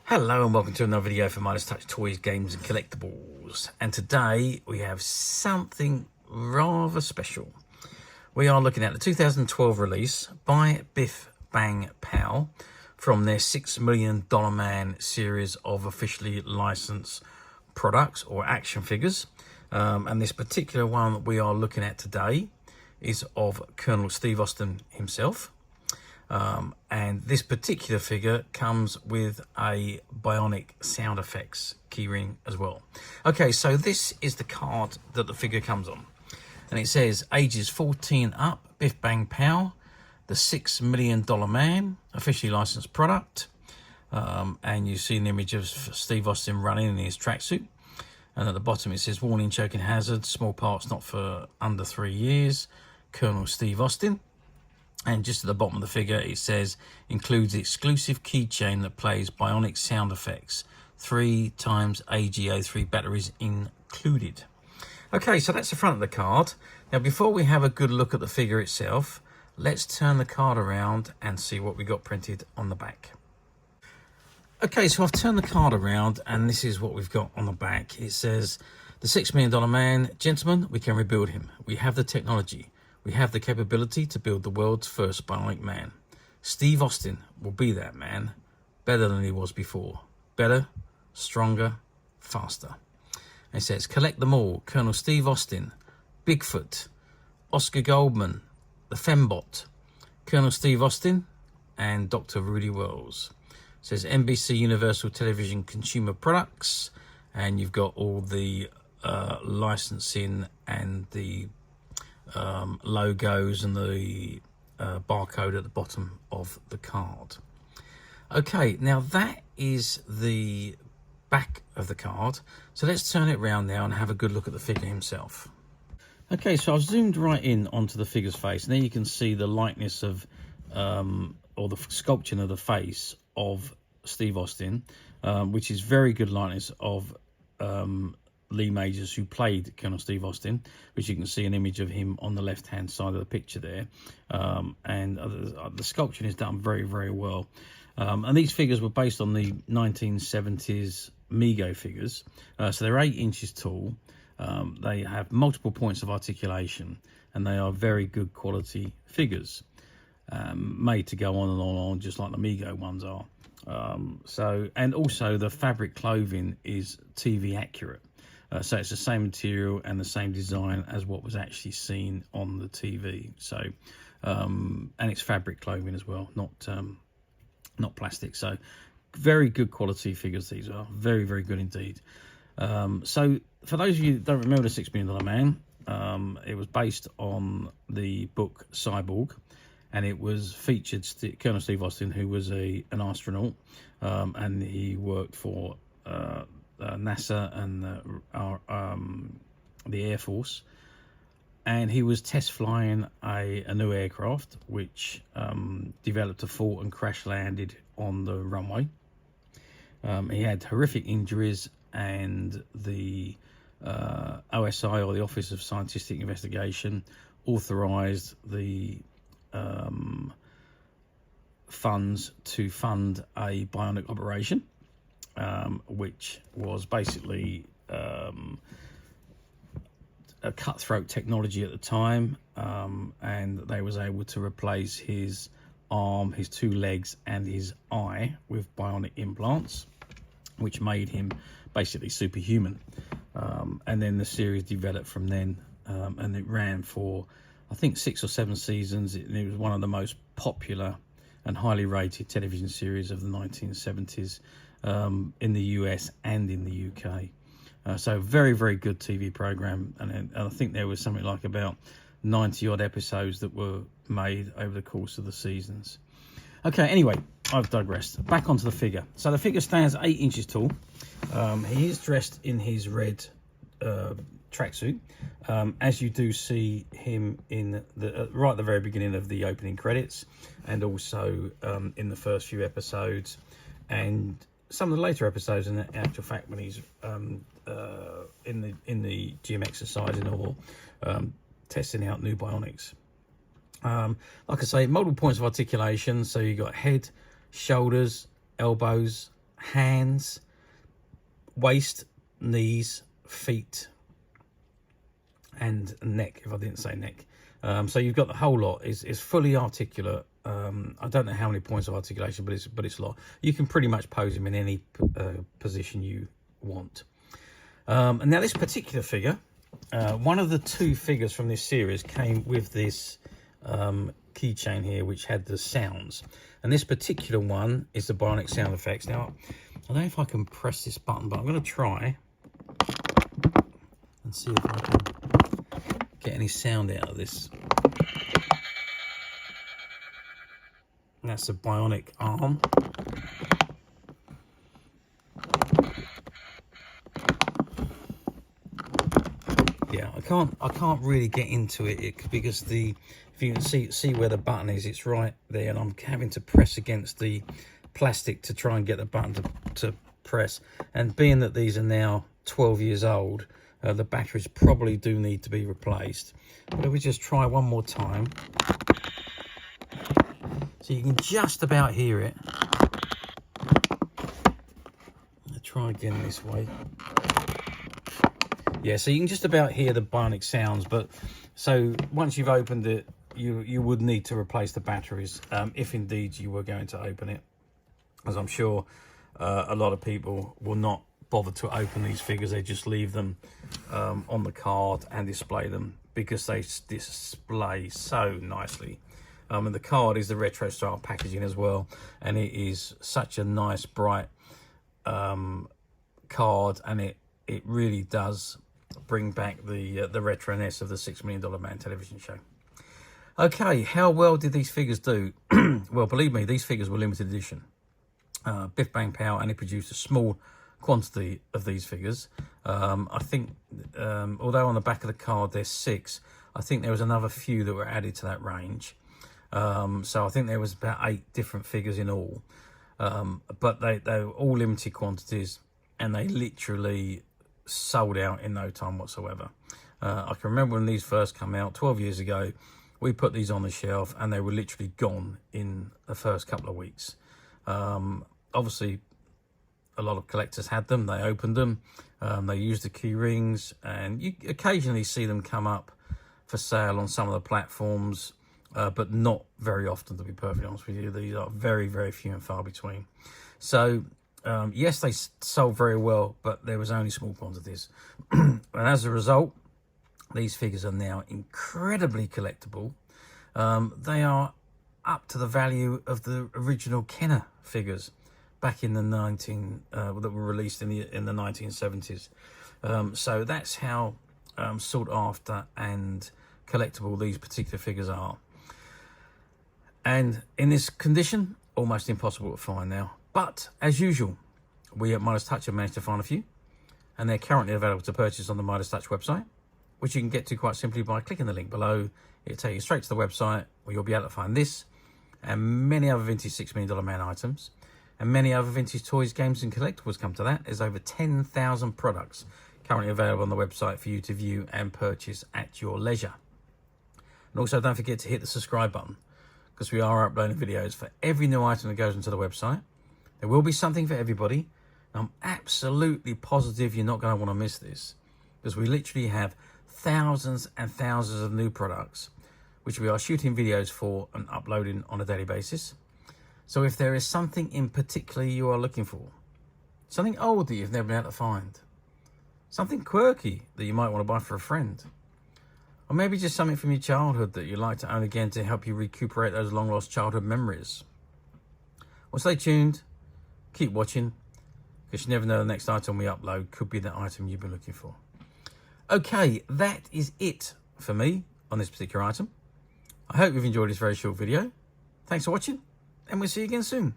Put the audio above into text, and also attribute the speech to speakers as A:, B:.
A: Hello and welcome to another video for Midas Touch Toys, Games and Collectibles. And today we have something rather special. We are looking at the 2012 release by Biff Bang Pow from their $6 Million Man series of officially licensed products or action figures. And this particular one that we are looking at today is of Colonel Steve Austin himself. And this particular figure comes with a bionic sound effects keyring as well. Okay, so this is the card that the figure comes on, and it says ages 14 up, Biff Bang Pow, the $6 Million Man, officially licensed product. And you see an image of Steve Austin running in his tracksuit, and at the bottom it says warning, choking hazard, small parts not for under 3 years, Colonel Steve Austin. And just at the bottom of the figure it says includes exclusive keychain that plays bionic sound effects, 3 times AGO3 batteries included. Okay, so that's the front of the card. Now before we have a good look at the figure itself, let's turn the card around and see what we got printed on the back. Okay, so I've turned the card around and this is what we've got on the back. It says, the $6 Million Man, gentlemen, we can rebuild him. We have the technology. We have the capability to build the world's first bionic man. Steve Austin will be that man, better than he was before. Better, stronger, faster. And it says, collect them all. Colonel Steve Austin, Bigfoot, Oscar Goldman, the Fembot, Colonel Steve Austin, and Dr. Rudy Wells. It says NBC Universal Television Consumer Products, and you've got all the licensing and the logos and the barcode at the bottom of the card. Okay, now that is the back of the card, so let's turn it around now and have a good look at the figure himself. Okay, so I've zoomed right in onto the figure's face, and there you can see the likeness of or the sculpture of the face of Steve Austin, which is very good likeness of Lee Majors, who played Colonel Steve Austin, which you can see an image of him on the left hand side of the picture there. And the sculpture is done very, very well. And these figures were based on the 1970s Mego figures, so they're 8 inches tall. They have multiple points of articulation, and they are very good quality figures, made to go on and on, just like the Mego ones are. And also the fabric clothing is TV accurate. So it's the same material and the same design as what was actually seen on the TV. So, and it's fabric clothing as well, not plastic. So, very good quality figures. These are very, very good indeed. So, for those of you that don't remember the $6 Million Man, it was based on the book Cyborg, and it was featured Colonel Steve Austin, who was an astronaut, and he worked for NASA and the Air Force, and he was test flying a new aircraft which developed a fault and crash landed on the runway. He had horrific injuries, and the OSI, or the Office of Scientific Investigation, authorized the funds to fund a bionic operation, which was basically a cutthroat technology at the time, and they was able to replace his arm, his 2 legs and his eye with bionic implants, which made him basically superhuman. And then the series developed from then, and it ran for I think 6 or 7 seasons. It was one of the most popular and highly rated television series of the 1970s in the US and in the UK. So very, very good TV program, and I think there was something like about 90 odd episodes that were made over the course of the seasons. Okay, anyway, I've digressed. Back onto the figure. So the figure stands 8 inches tall. He is dressed in his red tracksuit, as you do see him in the right at the very beginning of the opening credits, and also in the first few episodes, and some of the later episodes. In actual fact, when he's in the gym exercising or testing out new bionics. Like I say, multiple points of articulation. So you got head, shoulders, elbows, hands, waist, knees, feet, and neck, if I didn't say neck. So you've got the whole lot. Is fully articulate. I don't know how many points of articulation, but it's a lot. You can pretty much pose him in any position you want. And now this particular figure, one of the 2 figures from this series came with this keychain here, which had the sounds. And this particular one is the bionic sound effects. Now, I don't know if I can press this button, but I'm going to try and see if I can get any sound out of this. And that's a bionic arm. Yeah, I can't really get into it because if you can see where the button is, it's right there, and I'm having to press against the plastic to try and get the button to press. And being that these are now 12 years old, the batteries probably do need to be replaced. But if we just try one more time, so you can just about hear it. I'll try again this way. Yeah, so you can just about hear the bionic sounds, but so once you've opened it, you would need to replace the batteries, if indeed you were going to open it, as I'm sure a lot of people will not bother to open these figures. They just leave them on the card and display them because they display so nicely. And the card is the retro style packaging as well, and it is such a nice bright card, and it really does bring back the retroness of the $6 Million Man television show. Okay, how well did these figures do? Well, believe me, these figures were limited edition. Biff Bang Pow only produced a small quantity of these figures. I think, although on the back of the card there's 6, I think there was another few that were added to that range. So I think there was about 8 different figures in all. But they were all limited quantities, and they literally sold out in no time whatsoever. I can remember when these first came out 12 years ago, we put these on the shelf and they were literally gone in the first couple of weeks. Obviously, a lot of collectors had them, they opened them, they used the key rings, and you occasionally see them come up for sale on some of the platforms, but not very often, to be perfectly honest with you. These are very, very few and far between. So, yes, they sold very well, but there was only small quantities. And as a result, these figures are now incredibly collectible. They are up to the value of the original Kenner figures back in the that were released in the 1970s. So that's how sought after and collectible these particular figures are. And in this condition, almost impossible to find now. But as usual, we at Midas Touch have managed to find a few, and they're currently available to purchase on the Midas Touch website, which you can get to quite simply by clicking the link below. It'll take you straight to the website where you'll be able to find this and many other vintage $6 Million Man items, and many other vintage toys, games and collectibles. Come to that. There's over 10,000 products currently available on the website for you to view and purchase at your leisure. And also don't forget to hit the subscribe button, because we are uploading videos for every new item that goes into the website. There will be something for everybody. I'm absolutely positive you're not going to want to miss this, because we literally have thousands and thousands of new products which we are shooting videos for and uploading on a daily basis. So if there is something in particular you are looking for, something old that you've never been able to find, something quirky that you might want to buy for a friend, or maybe just something from your childhood that you'd like to own again to help you recuperate those long lost childhood memories, well, stay tuned, keep watching, because you never know, the next item we upload could be the item you've been looking for. Okay, that is it for me on this particular item. I hope you've enjoyed this very short video. Thanks for watching, and we'll see you again soon.